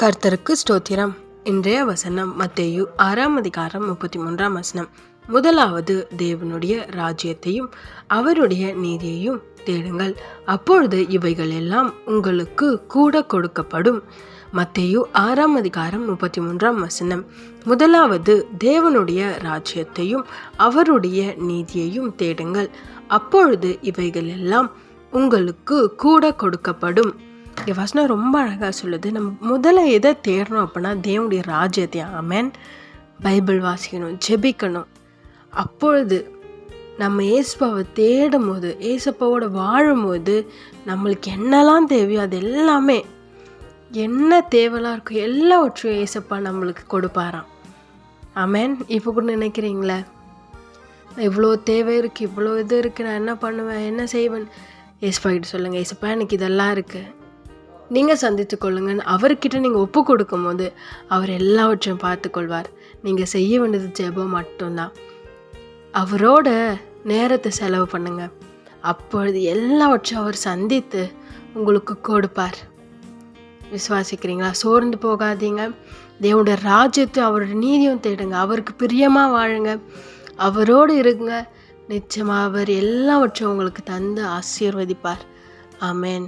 கர்த்தருக்கு ஸ்தோத்திரம். இன்றைய வசனம் மத்தேயு 6:33. முதலாவது தேவனுடைய ராஜ்யத்தையும் அவருடைய நீதியையும் தேடுங்கள், அப்பொழுது இவைகள் எல்லாம் உங்களுக்கு கூட கொடுக்கப்படும். மத்தேயு 6:33. முதலாவது தேவனுடைய ராஜ்யத்தையும் அவருடைய நீதியையும் தேடுங்கள், அப்பொழுது இவைகள் எல்லாம் உங்களுக்கு கூட கொடுக்கப்படும். இந்த வசனம் ரொம்ப அழகாக சொல்லுது. நம்ம முதல்ல எதை தேடணும் அப்படின்னா தேவனுடைய ராஜ்யத்தை. ஆமென். பைபிள் வாசிக்கணும், ஜெபிக்கணும். அப்பொழுது நம்ம ஏசப்பாவை தேடும் போது, ஏசப்பாவோட வாழும்போது நம்மளுக்கு என்னெல்லாம் தேவையோ அது எல்லாமே, என்ன தேவைலாம் இருக்கோ எல்லாவற்றையும் ஏசப்பா நம்மளுக்கு கொடுப்பாராம். ஆமென். இப்போ கூட நினைக்கிறீங்களே, இவ்வளோ தேவை இருக்குது, இவ்வளோ இது இருக்குது, நான் என்ன பண்ணுவேன், என்ன செய்வேன்? ஏசப்பா கிட்ட சொல்லுங்கள், ஏசப்பா எனக்கு இதெல்லாம் இருக்குது, நீங்கள் சந்தித்து கொள்ளுங்கன்னு அவர்கிட்ட நீங்கள் ஒப்பு கொடுக்கும் போது அவர் எல்லாவற்றையும் பார்த்து கொள்வார். நீங்கள் செய்ய வேண்டியது ஜெபம் மட்டும்தான். அவரோட நேரத்தை செலவு பண்ணுங்க, அப்பொழுது எல்லாவற்றையும் அவர் சந்தித்து உங்களுக்கு கொடுப்பார். விசுவாசிக்கிறீங்களா? சோர்ந்து போகாதீங்க. தேவனுடைய ராஜ்யத்தையும் அவருடைய நீதியும் தேடுங்க, அவருக்கு பிரியமாக வாழுங்க, அவரோடு இருங்க. நிச்சயமாக அவர் எல்லாவற்றையும் உங்களுக்கு தந்து ஆசீர்வதிப்பார். ஆமென்.